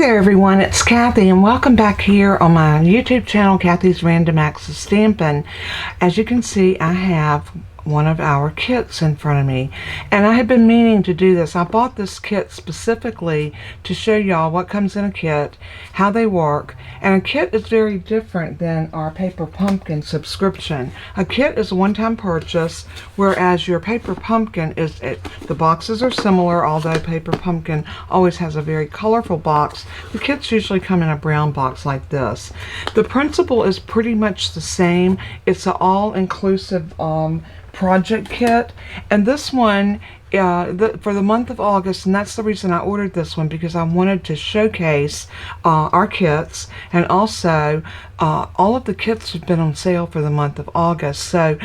there everyone, it's Kathy and welcome back here on my YouTube channel, Kathy's Random Acts of Stampin'. As you can see, I have one of our kits in front of me, and I had been meaning to do this. I bought this kit specifically to show y'all what comes in a kit, how they work, and a kit is very different than our Paper Pumpkin subscription. A kit is a one-time purchase, whereas your Paper Pumpkin is, the boxes are similar, although Paper Pumpkin always has a very colorful box. The kits usually come in a brown box like this. The principle is pretty much the same. It's an all-inclusive project kit, and this one for the month of August, and that's the reason I ordered this one, because I wanted to showcase our kits, and also all of the kits have been on sale for the month of August. So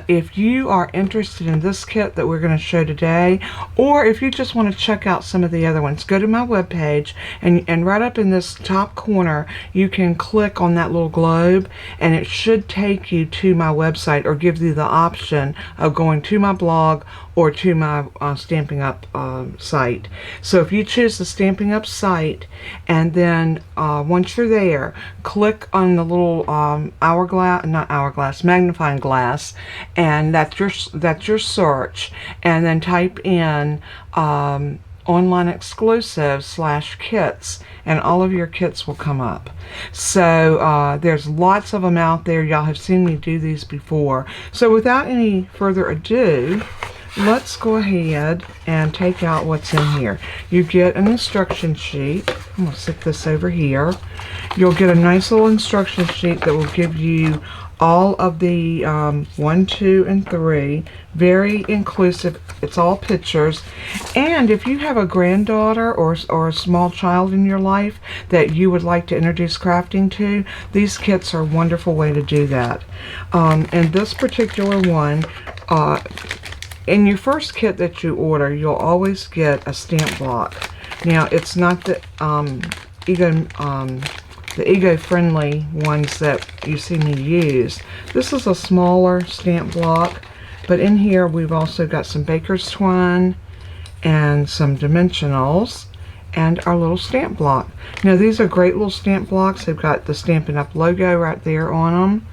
if you are interested in this kit that we're going to show today, or if you just want to check out some of the other ones, go to my webpage, and right up in this top corner you can click on that little globe, and it should take you to my website, or give you the option of going to my blog or to my Stampin' Up site. So if you choose the Stampin' Up site, and then once you're there, click on the little magnifying glass, and that's your search, and then type in online exclusive /kits, and all of your kits will come up. So there's lots of them out there. Y'all have seen me do these before. So without any further ado, let's go ahead and take out what's in here. You get an instruction sheet. I'm going to stick this over here. You'll get a nice little instruction sheet that will give you all of the 1, 2, and 3. Very inclusive. It's all pictures. And if you have a granddaughter or a small child in your life that you would like to introduce crafting to, these kits are a wonderful way to do that. And this particular one, in your first kit that you order, you'll always get a stamp block. Now, it's not the eco-friendly ones that you see me use. This is a smaller stamp block, but in here we've also got some baker's twine and some dimensionals and our little stamp block. Now, these are great little stamp blocks. They've got the Stampin' Up logo right there on them,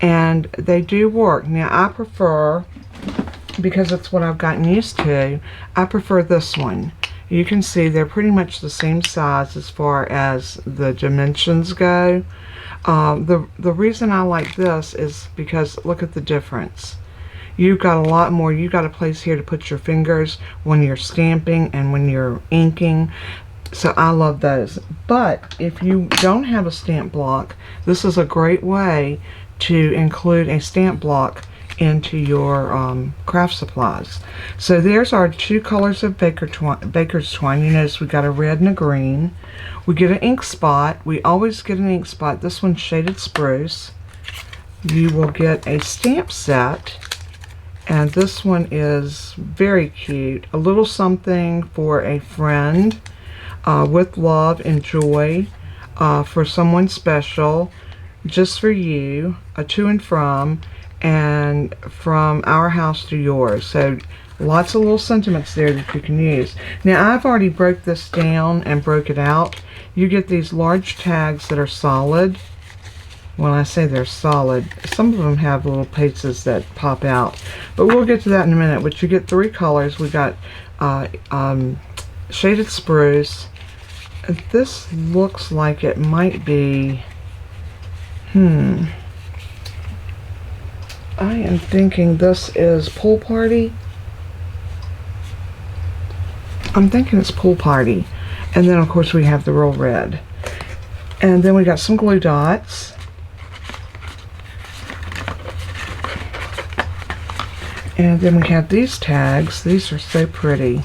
and they do work. Now, I prefer, because it's what I've gotten used to, I prefer this one. You can see they're pretty much the same size as far as the dimensions go. The reason I like this is because look at the difference. You've got a lot more. You've got a place here to put your fingers when you're stamping and when you're inking. So I love those. But if you don't have a stamp block, this is a great way to include a stamp block into your craft supplies. So there's our 2 colors of baker's twine. You notice we got a red and a green. We get an ink spot. We always get an ink spot. This one's shaded spruce. You will get a stamp set, and this one is very cute. A little something for a friend, with love and joy, for someone special, just for you, a to and from our house to yours. So lots of little sentiments there that you can use. Now, I've already broke this down and broke it out. You get these large tags that are solid. When I say they're solid, some of them have little pieces that pop out, but we'll get to that in a minute. But you get 3 colors. We got shaded spruce. This looks like it might be I am thinking this is Pool Party. I'm thinking it's Pool Party. And then, of course, we have the real red. And then we got some glue dots. And then we have these tags. These are so pretty.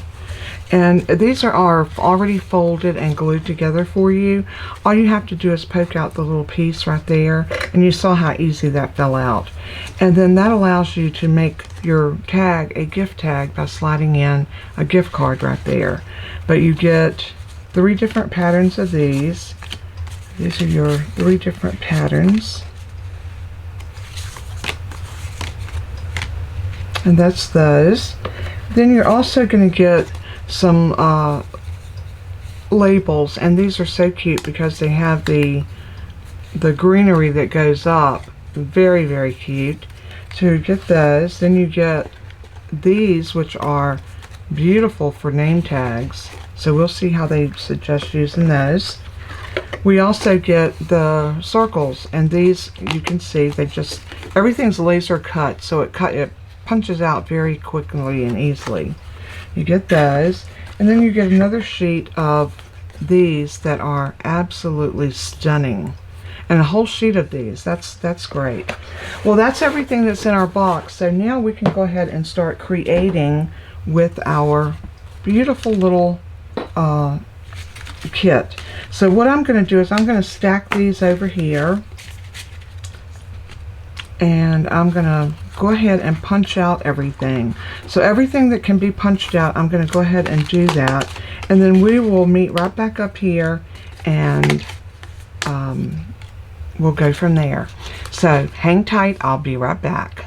And these are already folded and glued together for you. All you have to do is poke out the little piece right there, and you saw how easy that fell out. And then that allows you to make your tag a gift tag by sliding in a gift card right there. But you get 3 different patterns of these. These are your 3 different patterns. And that's those. Then you're also going to get some labels, and these are so cute because they have the greenery that goes up. Very, very cute. So you get those. Then you get these, which are beautiful for name tags. So we'll see how they suggest using those. We also get the circles, and these, you can see, they just, everything's laser cut, so it punches out very quickly and easily. You get those, and then you get another sheet of these that are absolutely stunning, and a whole sheet of these. That's great. Well, that's everything that's in our box. So now we can go ahead and start creating with our beautiful little kit. So what I'm going to do is I'm going to stack these over here, and I'm going to go ahead and punch out everything. So everything that can be punched out, I'm going to go ahead and do that, and then we will meet right back up here, and we'll go from there. So hang tight, I'll be right back.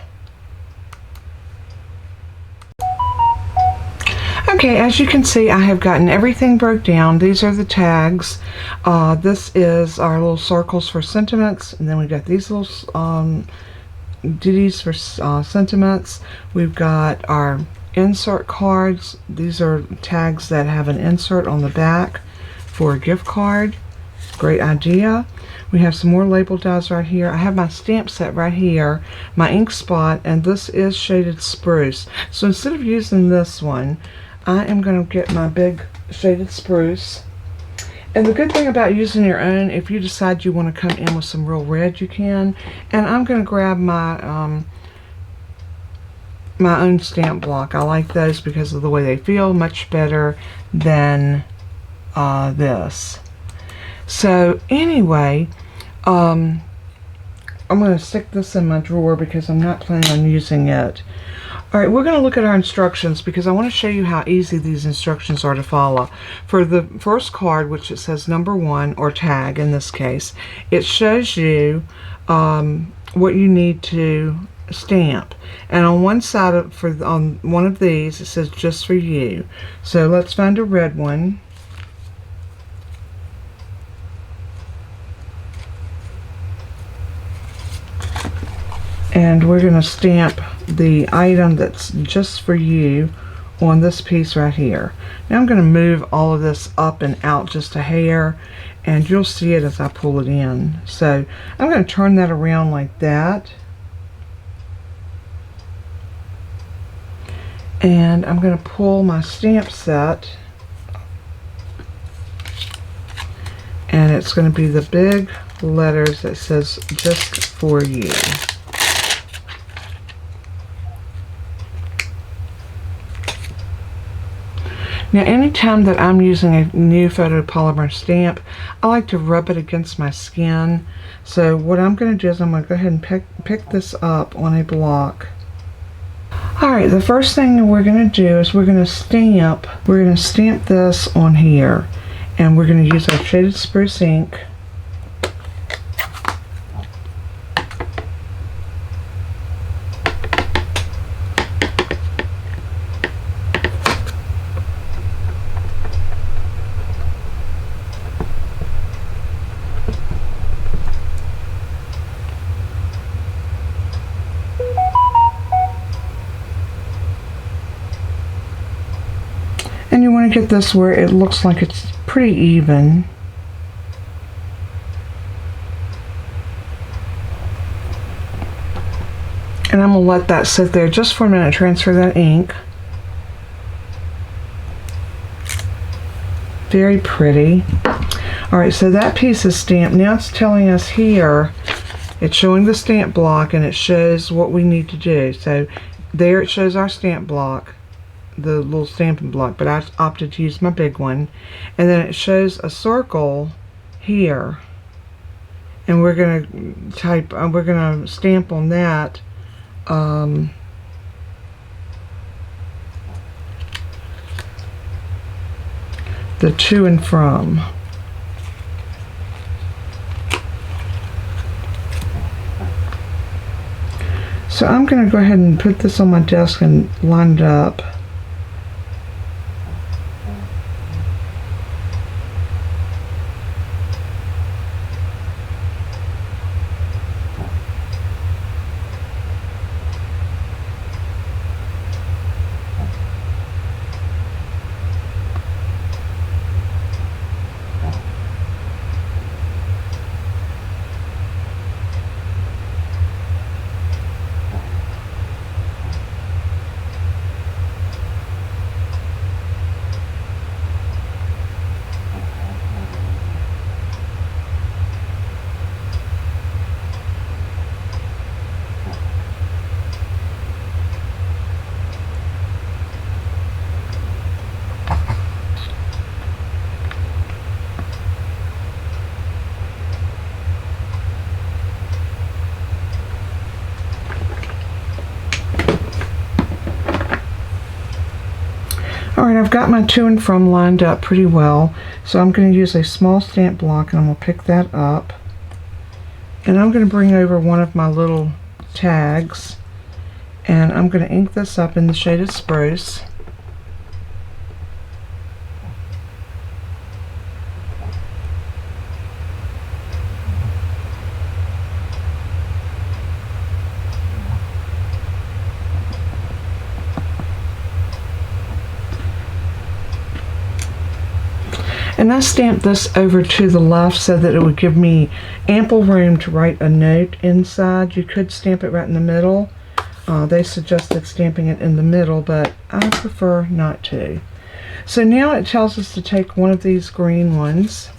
Okay, as you can see, I have gotten everything broke down. These are the tags. This is our little circles for sentiments, and then we've got these little ditties for sentiments. We've got our insert cards. These are tags that have an insert on the back for a gift card. Great idea. We have some more label dies right here. I have my stamp set right here, my ink spot, and this is shaded spruce. So instead of using this one, I am going to get my big shaded spruce. And the good thing about using your own, if you decide you want to come in with some real red, you can. And I'm going to grab my my own stamp block. I like those because of the way they feel, much better than this. So anyway, I'm going to stick this in my drawer because I'm not planning on using it. Alright, we're going to look at our instructions because I want to show you how easy these instructions are to follow. For the first card, which it says number 1, or tag in this case, it shows you what you need to stamp. And on one side, on one of these, it says just for you. So let's find a red one. And we're going to stamp the item that's just for you on this piece right here. Now I'm going to move all of this up and out just a hair, and you'll see it as I pull it in. So I'm going to turn that around like that. And I'm going to pull my stamp set, and it's going to be the big letters that says just for you. Now anytime that I'm using a new photopolymer stamp, I like to rub it against my skin. So what I'm going to do is I'm going to go ahead and pick this up on a block. Alright, the first thing we're going to do is we're going to stamp this on here. And we're going to use our shaded spruce ink. And you want to get this where it looks like it's pretty even. And I'm going to let that sit there just for a minute, transfer that ink. Very pretty. Alright, so that piece is stamped. Now it's telling us here, it's showing the stamp block, and it shows what we need to do. So there it shows our stamp block, the little stamping block, but I opted to use my big one. And then it shows a circle here, and we're going to stamp on that the to and from. So I'm going to go ahead and put this on my desk and line it up. Alright, I've got my to and from lined up pretty well, so I'm going to use a small stamp block and I'm going to pick that up. And I'm going to bring over one of my little tags and I'm going to ink this up in the shade of Spruce. And I stamped this over to the left so that it would give me ample room to write a note inside. You could stamp it right in the middle. They suggested stamping it in the middle, but I prefer not to. So now it tells us to take one of these green ones,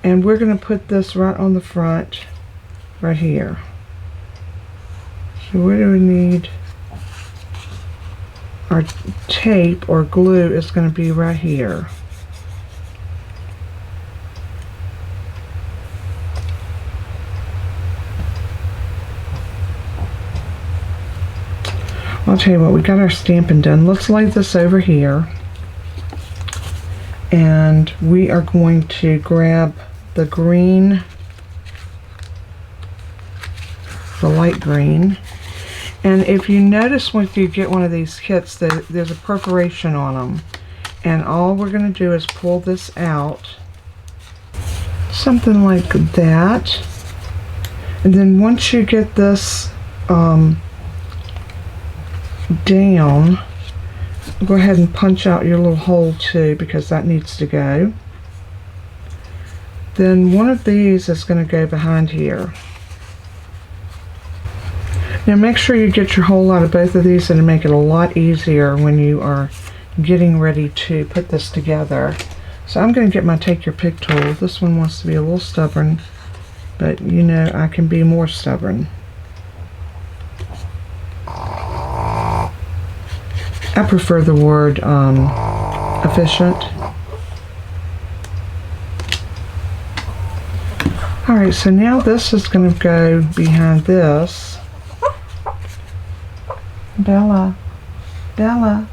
and we're going to put this right on the front, right here. So where do we need? Our tape or glue is going to be right here. I'll tell you what, we got our stamping done. Let's lay this over here. And we are going to grab the green, the light green. And if you notice when you get one of these kits, there's a perforation on them. And all we're going to do is pull this out. Something like that. And then once you get this down, go ahead and punch out your little hole too, because that needs to go. Then one of these is going to go behind here. Now make sure you get your hole out of both of these, and make it a lot easier when you are getting ready to put this together. So I'm going to get my Take Your Pick tool. This one wants to be a little stubborn, but you know I can be more stubborn. I prefer the word efficient. Alright, so now this is going to go behind this. Bella. Bella.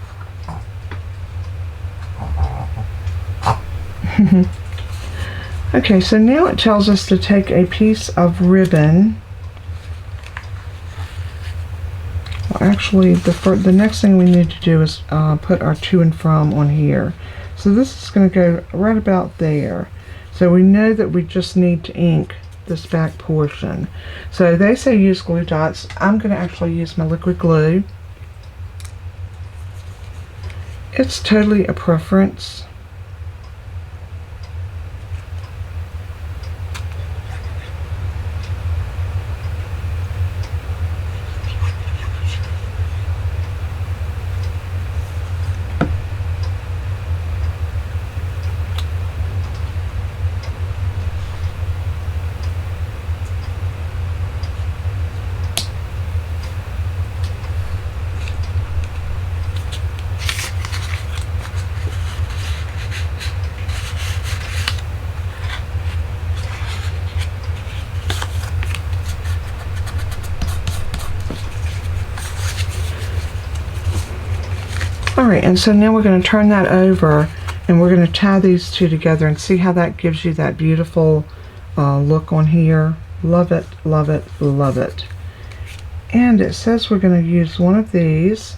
Okay, so now it tells us to take a piece of ribbon. Well, actually, the next thing we need to do is put our to and from on here. So this is going to go right about there. So we know that we just need to ink this back portion. So they say use glue dots. I'm going to actually use my liquid glue. It's totally a preference. Alright, and so now we're going to turn that over and we're going to tie these two together and see how that gives you that beautiful look on here. Love it, love it, love it. And it says we're going to use one of these,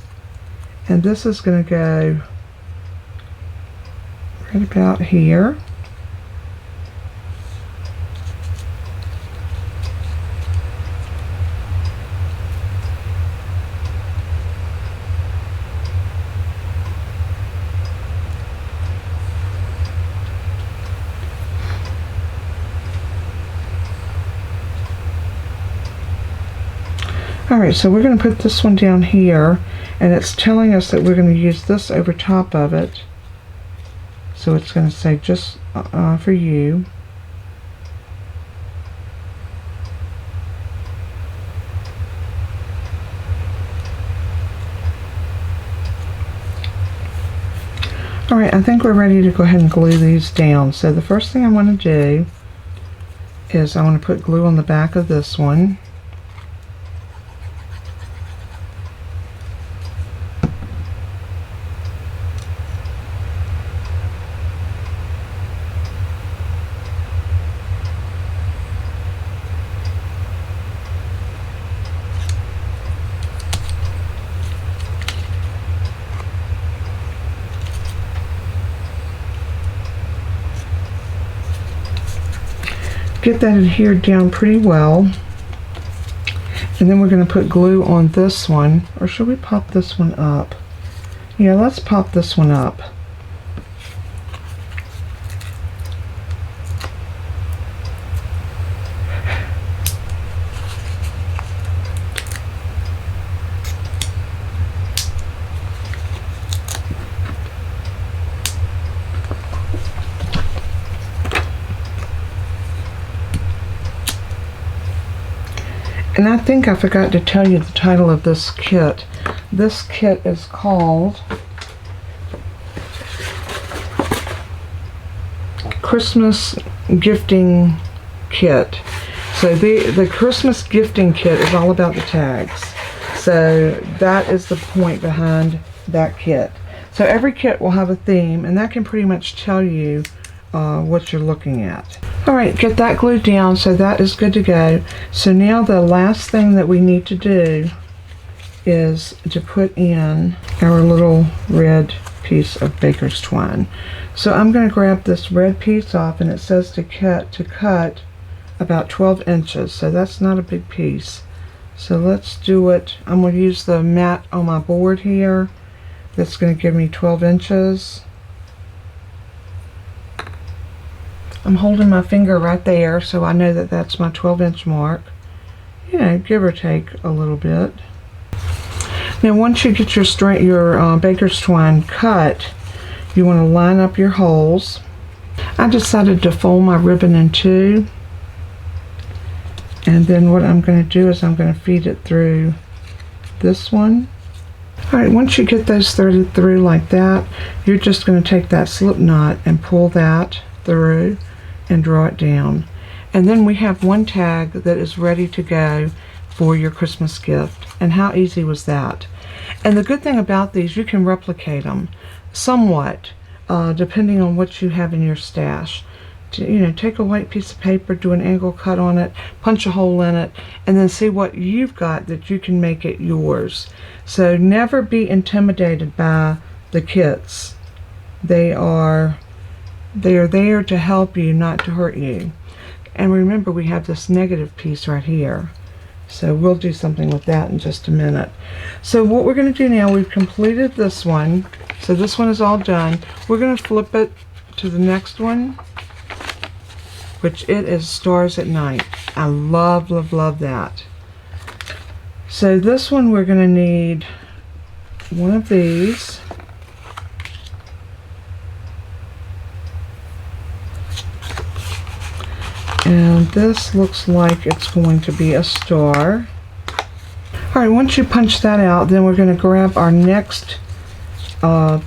and this is going to go right about here. Alright, so we're going to put this one down here, and it's telling us that we're going to use this over top of it. So it's going to say just for you. Alright, I think we're ready to go ahead and glue these down. So the first thing I want to do is I want to put glue on the back of this one. get that adhered down pretty well. And then we're going to put glue on this one. Or should we pop this one up? Yeah, let's pop this one up. And I think I forgot to tell you the title of this kit. This kit is called Christmas Gifting Kit. So the Christmas Gifting Kit is all about the tags. So that is the point behind that kit. So every kit will have a theme, and that can pretty much tell you what you're looking at. Alright, get that glued down, so that is good to go. So now the last thing that we need to do is to put in our little red piece of baker's twine. So I'm going to grab this red piece off, and it says to cut about 12 inches, so that's not a big piece. So let's do it. I'm going to use the mat on my board here. That's going to give me 12 inches. I'm holding my finger right there, so I know that that's my 12-inch mark. You know, give or take a little bit. Now, once you get your baker's twine cut, you want to line up your holes. I decided to fold my ribbon in two, and then what I'm going to do is I'm going to feed it through this one. Alright, once you get those threaded through like that, you're just going to take that slip knot and pull that through and draw it down. And then we have one tag that is ready to go for your Christmas gift. And how easy was that? And the good thing about these, you can replicate them somewhat, depending on what you have in your stash. You know, take a white piece of paper, do an angle cut on it, punch a hole in it, and then see what you've got that you can make it yours. So never be intimidated by the kits. They are there to help you, not to hurt you. And remember, we have this negative piece right here. So we'll do something with that in just a minute. So what we're going to do now, we've completed this one. So this one is all done. We're going to flip it to the next one, which it is Stars at Night. I love, love, love that. So this one we're going to need one of these. And this looks like it's going to be a star. Alright, once you punch that out, then we're going to grab our next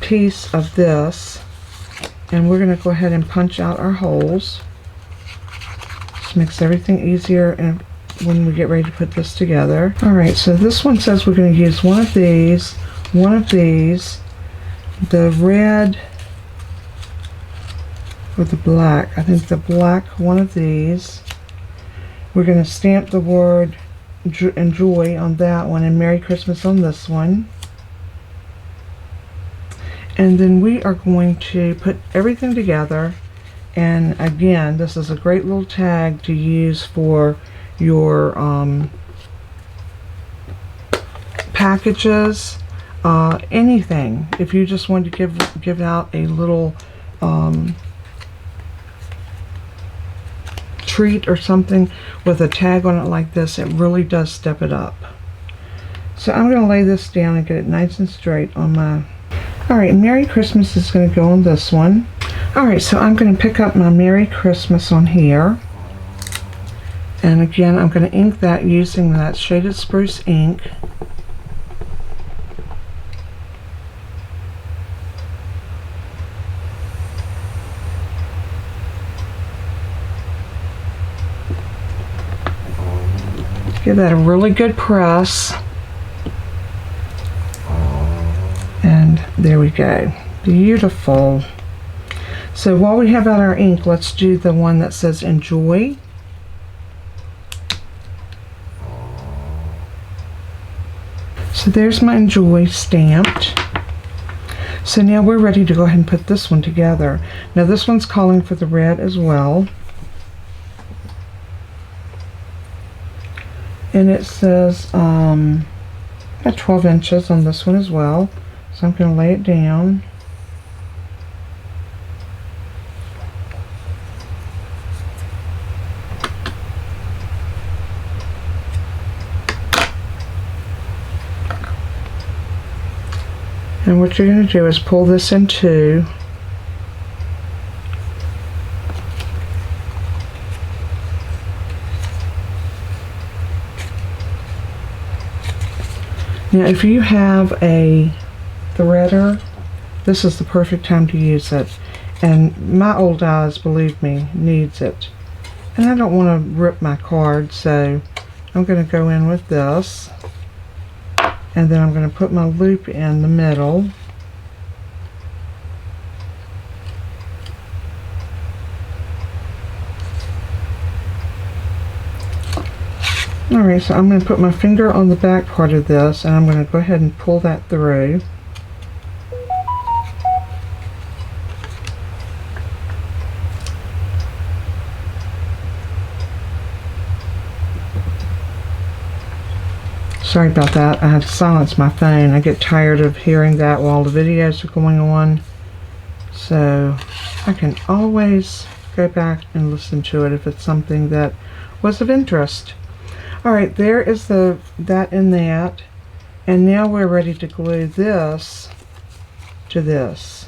piece of this, and we're going to go ahead and punch out our holes. Just makes everything easier and when we get ready to put this together. Alright, so this one says we're going to use one of these, the red or the black. I think the black one of these. We're going to stamp the word enjoy on that one and Merry Christmas on this one. And then we are going to put everything together, and again, this is a great little tag to use for your packages, anything. If you just want to give out a little treat or something with a tag on it like this, it really does step it up. So I'm going to lay this down and get it nice and straight on my... Alright, Merry Christmas is going to go on this one. Alright, so I'm going to pick up my Merry Christmas on here. And again, I'm going to ink that using that shaded spruce ink. Give that a really good press. And there we go. Beautiful. So while we have out our ink, let's do the one that says enjoy. So there's my enjoy stamped. So now we're ready to go ahead and put this one together. Now this one's calling for the red as well. So I'm going to grab my red piece of baker's twine, and I'm going to put it through this one. And then we're going to put everything together, and again, this is a great little tag to use for your packages, anything. If you just want to give out a little treat or something with a tag on it like this, it really does step it up. So I'm going to lay this down and get it nice and straight on my... Alright, so I'm going to pick up my Merry Christmas on here. And again, I'm going to ink that using that shaded spruce ink. So while we have out our ink, let's do the one that says enjoy. And it says got 12 inches on this one as well. So I'm going to lay it down. And what you're going to do is pull this in two. Now if you have a threader, this is the perfect time to use it. And my old eyes, believe me, needs it. And I don't want to rip my card, so I'm going to go in with this. And then I'm going to put my loop in the middle. Alright, so I'm going to put my finger on the back part of this, and I'm going to go ahead and pull that through. Sorry about that. I had to silence my phone. I get tired of hearing that while the videos are going on. So I can always go back and listen to it if it's something that was of interest. Alright, there is that in that. And now we're ready to glue this to this.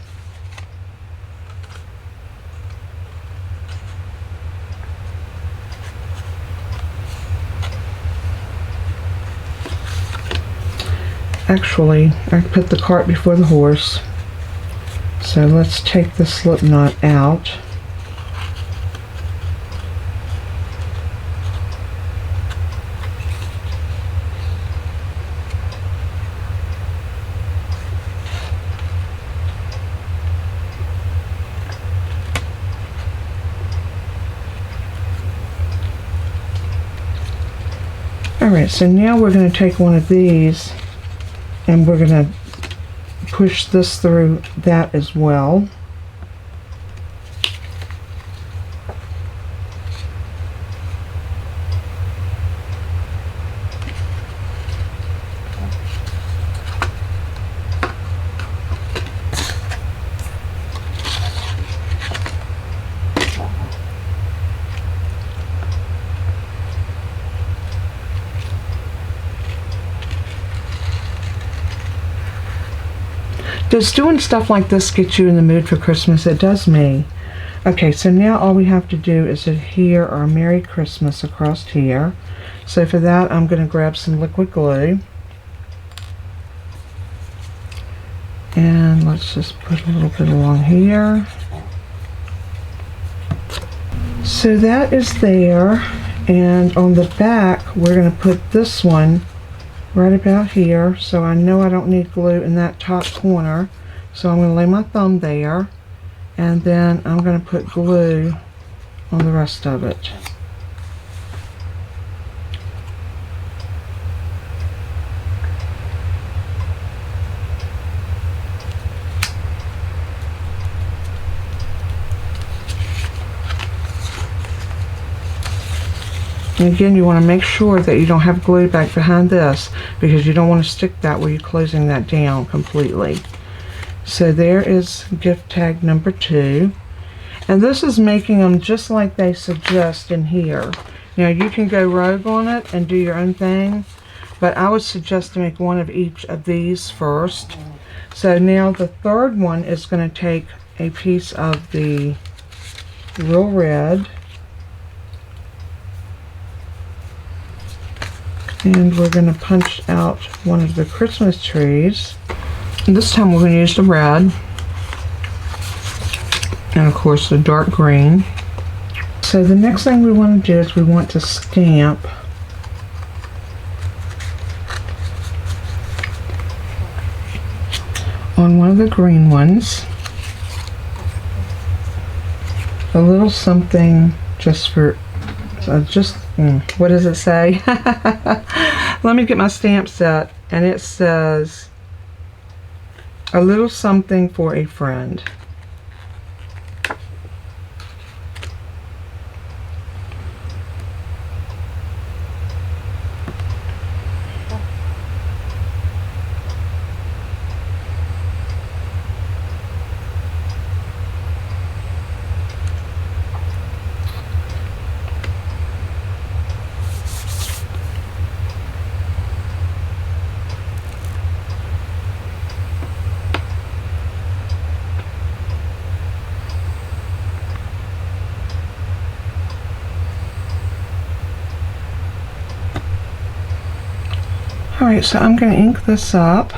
Actually, I put the cart before the horse. So let's take the slip knot out. Alright, so now we're going to take one of these and we're going to push this through that as well. Does doing stuff like this get you in the mood for Christmas? It does me. Okay, so now all we have to do is adhere our Merry Christmas across here. So for that, I'm going to grab some liquid glue. And let's just put a little bit along here. So that is there. And on the back, we're going to put this one right about here, so I know I don't need glue in that top corner. So I'm going to lay my thumb there, and then I'm going to put glue on the rest of it. And again, you want to make sure that you don't have glue back behind this, because you don't want to stick that where you're closing that down completely. So there is gift tag number 2. And this is making them just like they suggest in here. Now you can go rogue on it and do your own thing, but I would suggest to make one of each of these first. So now the third one is going to take a piece of the real red. And we're going to punch out one of the Christmas trees. And this time we're going to use the red. And of course the dark green. So the next thing we want to do is we want to stamp on one of the green ones a little something just for what does it say? Let me get my stamp set, and it says a little something for a friend. Alright, so I'm going to ink this up.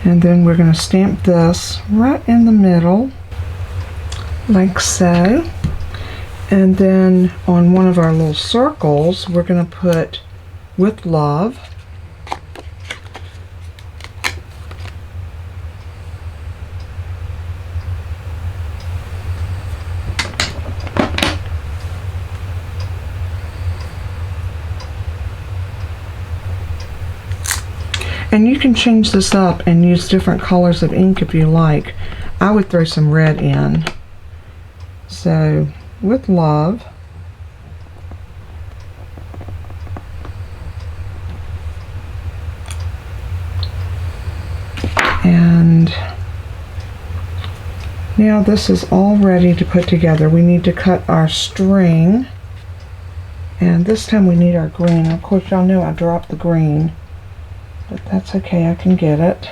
And then we're going to stamp this right in the middle, like so. And then on one of our little circles, we're going to put "With Love." And you can change this up and use different colors of ink if you like. I would throw some red in. So, "With Love." And now this is all ready to put together. We need to cut our string. And this time we need our green. Of course, y'all know I dropped the green. But that's okay, I can get it.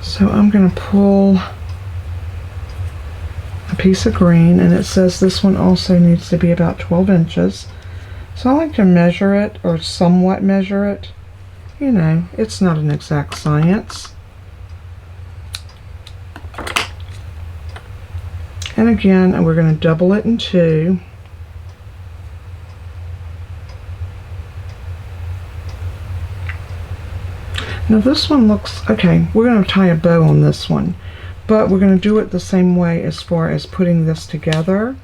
So I'm going to pull a piece of green, and it says this one also needs to be about 12 inches. So I like to measure it, or somewhat measure it. You know, it's not an exact science. And again, we're going to double it in two. Now this one looks, okay, we're going to tie a bow on this one, but we're going to do it the same way as far as putting this together.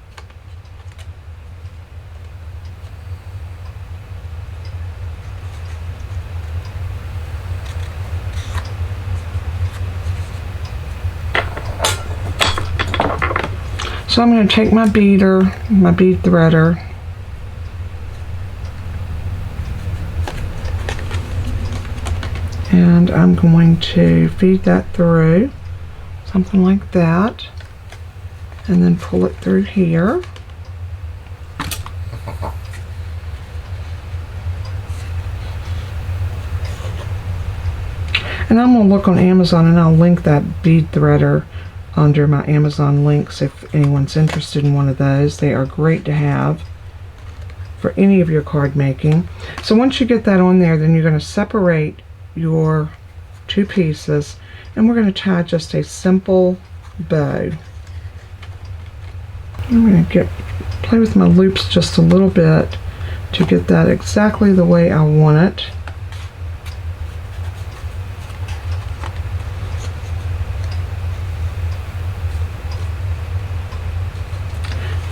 So I'm going to take my beader, my bead threader, and I'm going to feed that through, something like that, and then pull it through here. And I'm going to look on Amazon, and I'll link that bead threader under my Amazon links if anyone's interested in one of those. They are great to have for any of your card making. So once you get that on there, then you're going to separate your two pieces, and we're going to tie just a simple bow. I'm going to play with my loops just a little bit to get that exactly the way I want it.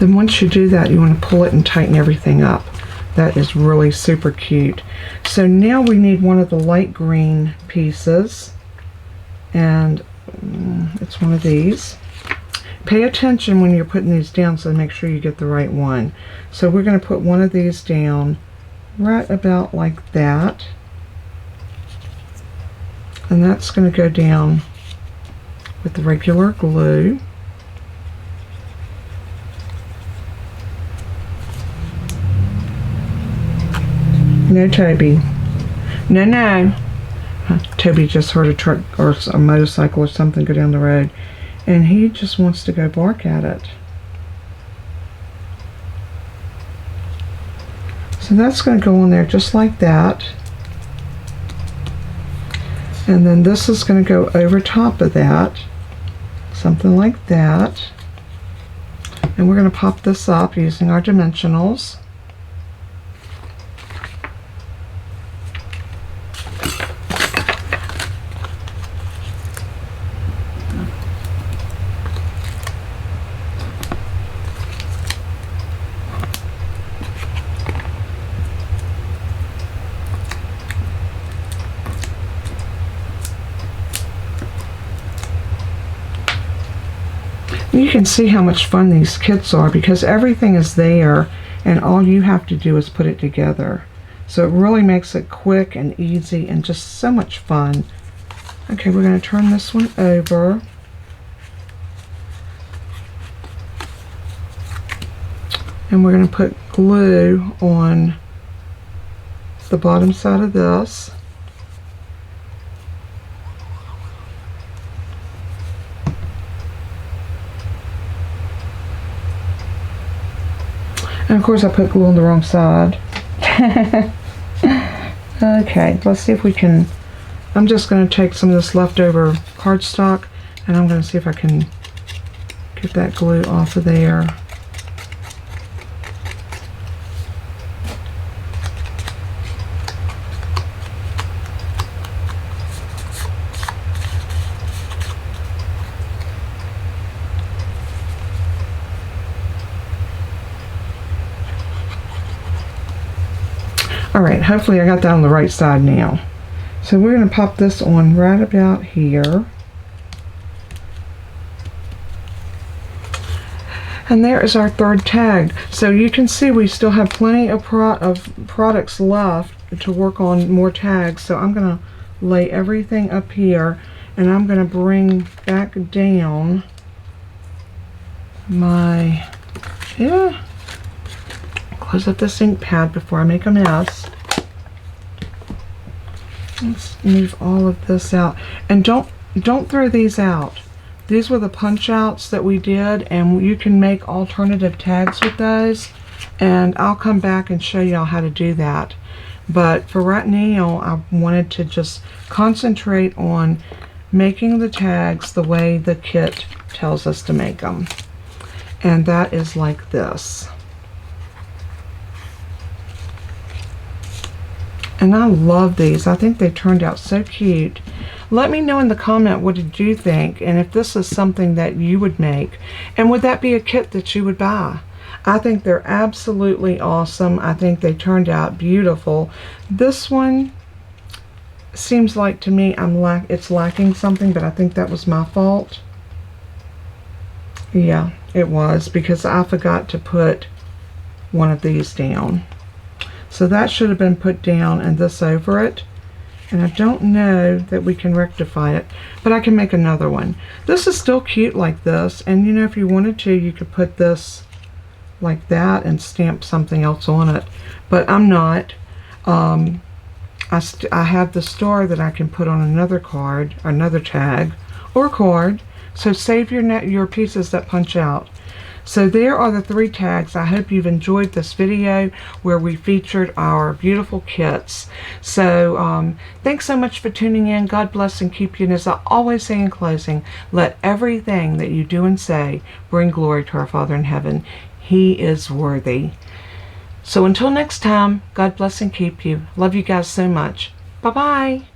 Then once you do that, you want to pull it and tighten everything up. That is really super cute. So now we need one of the light green pieces, and it's one of these. Pay attention when you're putting these down, so make sure you get the right one. So we're going to put one of these down right about like that, and that's going to go down with the regular glue. No, Toby. No, no. Toby just heard a truck or a motorcycle or something go down the road, and he just wants to go bark at it. So that's going to go on there just like that. And then this is going to go over top of that, something like that. And we're going to pop this up using our dimensionals. You can see how much fun these kits are because everything is there and all you have to do is put it together. So it really makes it quick and easy and just so much fun. Okay, we're going to turn this one over. And we're going to put glue on the bottom side of this. And of course I put glue on the wrong side. Okay, let's see if we can, I'm just going to take some of this leftover cardstock and I'm going to see if I can get that glue off of there. Alright, hopefully I got that on the right side now. So we're going to pop this on right about here. And there is our third tag. So you can see we still have plenty of products left to work on more tags. So I'm going to lay everything up here and I'm going to bring back down my, close up this ink pad before I make a mess. Let's move all of this out. And don't throw these out. These were the punch outs that we did, and you can make alternative tags with those. And I'll come back and show y'all how to do that. But for right now, I wanted to just concentrate on making the tags the way the kit tells us to make them. And that is like this. And I love these. I think they turned out so cute. Let me know in the comment what did you think, and if this is something that you would make. And would that be a kit that you would buy? I think they're absolutely awesome. I think they turned out beautiful. This one seems like to me it's lacking something, but I think that was my fault. Yeah, it was, because I forgot to put one of these down. So that should have been put down and this over it. And I don't know that we can rectify it, but I can make another one. This is still cute like this, and you know, if you wanted to, you could put this like that and stamp something else on it. But I'm not. I have the star that I can put on another card, another tag, or card. So save your pieces that punch out. So there are the 3 tags. I hope you've enjoyed this video where we featured our beautiful kits. So thanks so much for tuning in. God bless and keep you. And as I always say in closing, let everything that you do and say bring glory to our Father in heaven. He is worthy. So until next time, God bless and keep you. Love you guys so much. Bye-bye.